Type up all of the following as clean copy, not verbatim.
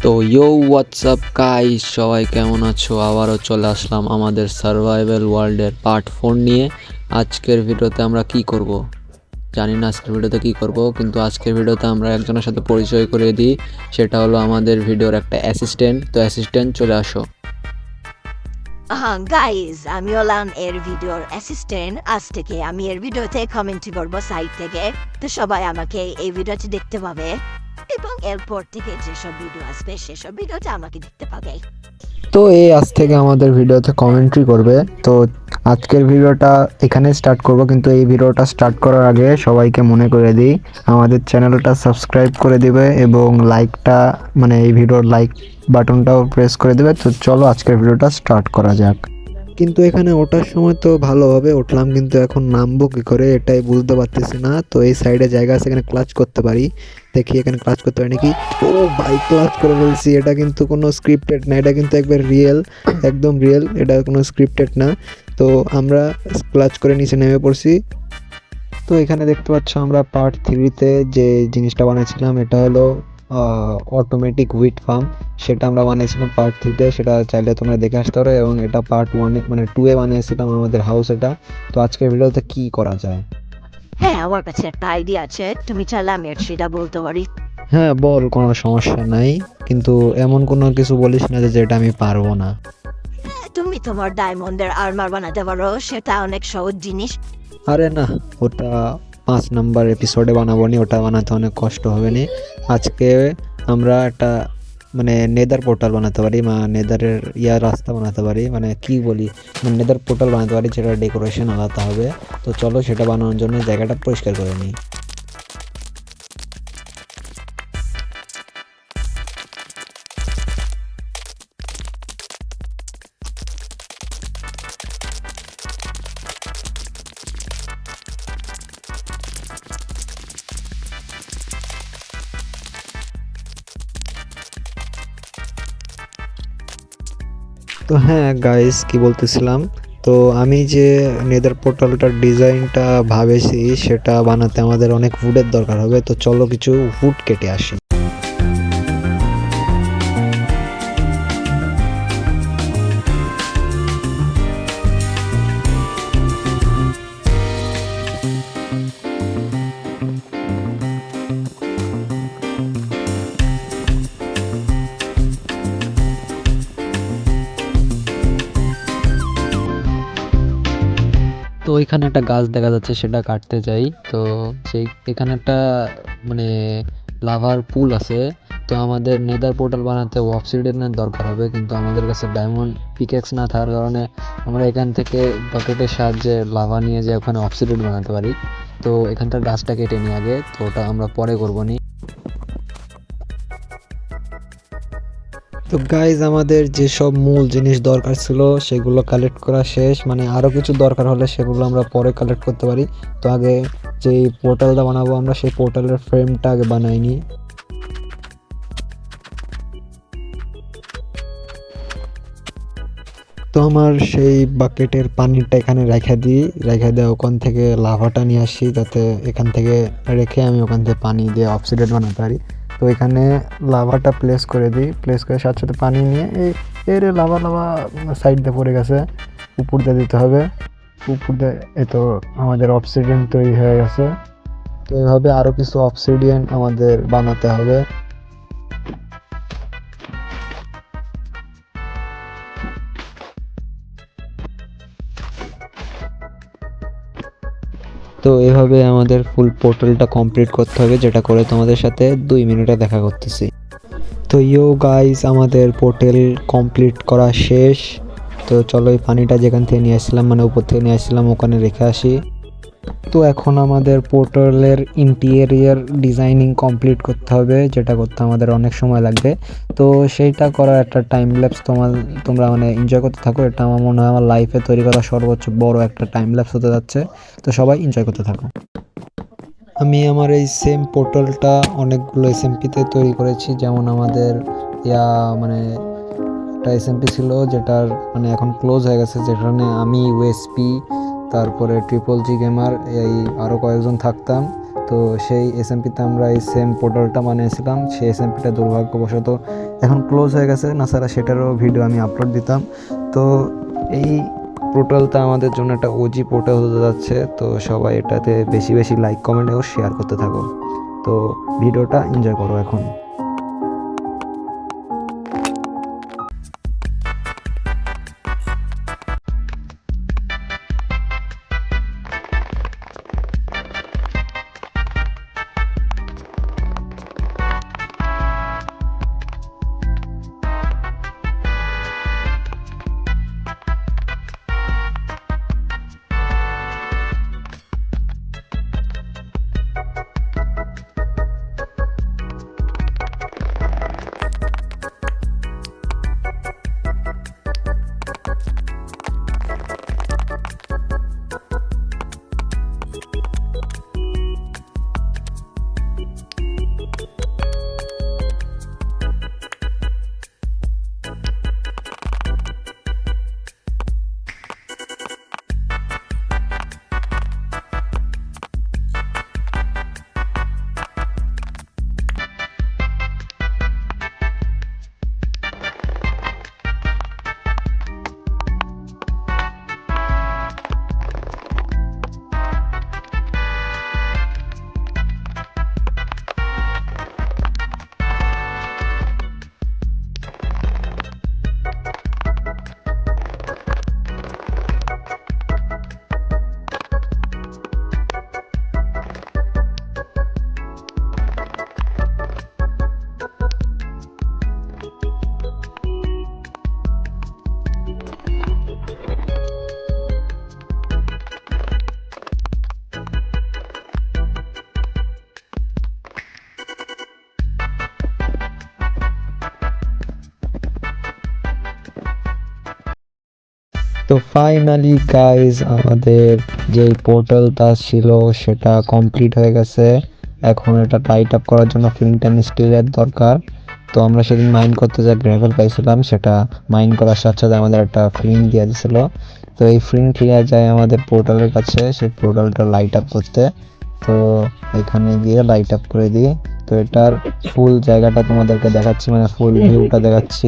তো WhatsApp guys, সবাই কেমন আছো? আবারও চলে আসলাম আমাদের সার্ভাইভাল ওয়ার্ল্ডের পার্ট 4 নিয়ে। আজকের ভিডিওতে আমরা কি করব জানি না, আজকের ভিডিওতে কি করব, কিন্তু আজকের ভিডিওতে আমরা একজনের সাথে পরিচয় করে দিই। সেটা হলো আমাদের ভিডিওর একটা অ্যাসিস্ট্যান্ট। তো অ্যাসিস্ট্যান্ট, চলে আসো। গাইজ, আমি হলাম এর ভিডিওর অ্যাসিস্ট্যান্ট। আজ থেকে আমি এর ভিডিওতে কমেন্ট্রি করবো সাইড থেকে। তো সবাই আমাকে এই ভিডিওটি দেখতে পাবে এবং এরপর থেকে যেসব ভিডিও আসবে সেসব ভিডিওতে আমাকে দেখতে পাবে। তো আজ থেকে আমাদের ভিডিওতে কমেন্ট্রি করবে। তো আজকের ভিডিওটা এখানে স্টার্ট করব, কিন্তু এই ভিডিওটা স্টার্ট করার আগে সবাইকে মনে করে দিই আমাদের চ্যানেলটা সাবস্ক্রাইব করে দিবে এবং লাইকটা এই ভিডিওর লাইক বাটনটাও প্রেস করে দেবে। তো চলো আজকের ভিডিওটা স্টার্ট করা যাক। কিন্তু এখানে ওঠার সময় তো ভালোভাবে উঠলাম, কিন্তু এখন নামবো কী করে এটাই বুঝতে পারতেছি না। তো এই সাইডে জায়গা আছে, এখানে ক্লাচ করতে পারি। দেখি এখানে ক্লাচ করতে পারি নাকি। ও ভাই, ক্লাচ করে ফেলছি। এটা কিন্তু কোনো স্ক্রিপ্টেড না, এটা কিন্তু একবার রিয়েল, একদম রিয়েল, এটা কোনো স্ক্রিপ্টেড না। তো আমরা ক্লাচ করে নিচে নেমে পড়ছি। তো এখানে দেখতে পাচ্ছ আমরা পার্ট 3-তে যে জিনিসটা বানিয়েছিলাম, এটা হলো অটোমেটিক হুইট ফার্ম। সেটা আমরা বানিয়েছিলাম পার্ট 3-তে, সেটা চাইলে তোমরা দেখে আসতে পারো। এবং এটা পার্ট 2-এ বানিয়েছিলাম আমাদের হাউস এটা। তো আজকের ভিডিওতে কি করা যায়? হ্যাঁ, আমার কাছে একটা আইডিয়া আছে, তুমি চাইলে আমি সেটা বলতে পারি। হ্যাঁ বল, কোনো সমস্যা নাই, কিন্তু এমন কোনো কিছু বলিস না যে যেটা আমি পারবো না। তুমি তোমার ডায়মন্ডের আর্মার বানাতে পারো, সেটা অনেক সহজ জিনিস। আরে না, ওটা 5 নাম্বার এপিসোডে বানাবো নি, ওটা বানাতে অনেক কষ্ট হবে নি। আজকে আমরা একটা নেদার পোর্টাল বানাতে পারি, নেদারের রাস্তা বানাতে পারি, কি বলি, নেদার পোর্টাল বানাতে পারি, যেটা ডেকোরেশন আলাদা হবে। তো চলো সেটা বানানোর জন্য জায়গাটা পরিষ্কার করে নিই। তো হ্যাঁ গাইস, কি বলতেছিলাম, তো আমি যে নেদার পোর্টালটার ডিজাইনটা ভাবেছি সেটা বানাতে আমাদের অনেক উডের দরকার হবে। তো চলো কিছু উড কেটে আসি। তো এখানে একটা গাছ দেখা যাচ্ছে, সেটা কাটতে চাই। তো এখানে একটা মানে লাভার পুল আছে। তো আমাদের নেদার পোর্টাল বানাতে অবসিডিয়ানের দরকার হবে, কিন্তু আমাদের কাছে ডায়মন্ড পিকেক্স না থাকার কারণে আমরা এখান থেকে বাকেটের সাহায্যে লাভা নিয়ে যে ওখানে অবসিডিয়ান বানাতে পারি। তো এখানটার গাছটা কেটে নিই আগে, তো ওটা আমরা পরে করবো নি। তো গাইজ, আমাদের যেসব মূল জিনিস দরকার ছিল সেগুলো কালেক্ট করা শেষ। আরও কিছু দরকার হলে সেগুলো আমরা পরে কালেক্ট করতে পারি। তো আগে যেই পোর্টালটা বানাবো আমরা, সেই পোর্টালের ফ্রেমটা আগে বানাই নিই। তো আমার সেই বাকেটের পানিটা এখানে রেখে দিয়ে ওখান থেকে লাভাটা নিয়ে আসি, যাতে এখান থেকে রেখে আমি ওখান থেকে পানি দিয়ে অবসিডিয়ান বানাতে পারি। তো এখানে লাভাটা প্লেস করে দিই, প্লেস করে সাথে সাথে পানি নিয়ে এর লাভা সাইড দিয়ে পড়ে গেছে, উপর দিয়ে দিতে হবে। উপর দিয়ে তো আমাদের অবসিডিয়ান তৈরি হয়ে গেছে। তো এইভাবে আরও কিছু অবসিডিয়ান আমাদের বানাতে হবে। তো এভাবে আমাদের ফুল পোর্টালটা কমপ্লিট করতে হবে, যেটা করে তোমাদের সাথে 2 মিনিটে দেখা করতেছি। তো গাইস, আমাদের পোর্টাল কমপ্লিট করা শেষ। তো চলো এই পানিটা যেখান থেকে নিয়ে আসছিলাম, উপর থেকে নিয়ে আসছিলাম, ওখানে রেখে আসি। তো এখন আমাদের পোর্টালের ইন্টেরিয়র ডিজাইনিং কমপ্লিট করতে হবে, যেটা করতে আমাদের অনেক সময় লাগবে। তো সেইটা করার একটা টাইম ল্যাপস তোমরা এনজয় করতে থাকো। এটা আমার মনে হয় আমার লাইফে তৈরি করা সর্বোচ্চ বড় একটা টাইম ল্যাপস হতে যাচ্ছে। তো সবাই এনজয় করতে থাকো। আমি আমার এই সেম পোর্টালটা অনেকগুলো এসএমপিতে তৈরি করেছি। যেমন আমাদের একটা এসএমপি ছিল যেটার এখন ক্লোজ হয়ে গেছে, যেখানে আমি ওএসপি, তারপরে ট্রিপল জি গেমার, এই আরও কয়েকজন থাকতাম। তো সেই এসএমপিতে আমরা এই সেম পোর্টালটা বানিয়েছিলাম, সেই এসএমপিটা দুর্ভাগ্যবশত এখন ক্লোজ হয়ে গেছে, না ছাড়া সেটারও ভিডিও আমি আপলোড দিতাম। তো এই পোর্টালটা আমাদের জন্য একটা ওজি পোর্টাল হতে যাচ্ছে, তো সবাই এটাতে বেশি বেশি লাইক কমেন্ট ও শেয়ার করতে থাকো। তো ভিডিওটা এনজয় করো এখন। তো ফাইনালি গাইজ আমাদের যে পোর্টালটা ছিল সেটা কমপ্লিট হয়ে গেছে। এখন এটা টাইট আপ করার জন্য ফ্লিন্ট অ্যান্ড স্টিলের দরকার। তো আমরা সেদিন মাইন করতে যা গ্র্যাভেল পাইছিলাম, সেটা মাইন করার সাথে সাথে আমাদের একটা ফ্লিন্ট দিয়ে দিয়েছিল। তো এই ফ্লিন্ট নিয়ে যায় আমাদের পোর্টালের কাছে, সেই পোর্টালটা লাইট আপ করতে। তো এখানে গিয়ে লাইট আপ করে দিই। তো এটার ফুল জায়গাটা তোমাদেরকে দেখাচ্ছি, মানে ফুল ভিউটা দেখাচ্ছি।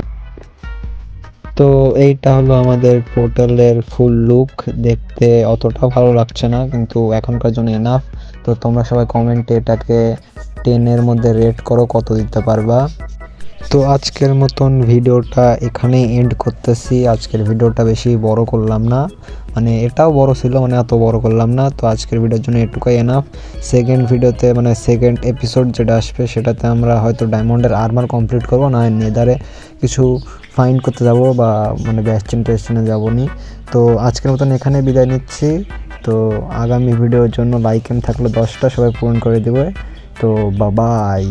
তো এইটা হলো আমাদের পোর্টালের ফুল লুক। দেখতে অতটা ভালো লাগছে না, কিন্তু এখনকার জন্য এনাফ। তো তোমরা সবাই কমেন্টে এটাকে 10-এর মধ্যে রেট করো, কত দিতে পারবা। তো আজকের মতন ভিডিওটা এখানেই এন্ড করতেছি। আজকের ভিডিওটা বেশি বড় করলাম না, মানে এটাও বড় ছিল, মানে এত বড় করলাম না। তো আজকের ভিডিওর জন্য এটুকুই এনাফ। সেকেন্ড ভিডিওতে, মানে সেকেন্ড এপিসোড যেটা আসবে, সেটাতে আমরা হয়তো ডায়মন্ডের আর্মার কমপ্লিট করবো, না নেদারে কিছু ফাইন্ড করতে যাব, বা মানে ব্যাস্টিন টেস্টিনে যাবো নি। তো আজকের মতন এখানে বিদায় নিচ্ছি। তো আগামী ভিডিওর জন্য লাইক এম থাকলে 10টা সবাই পূরণ করে দেবে। তো বাবাই।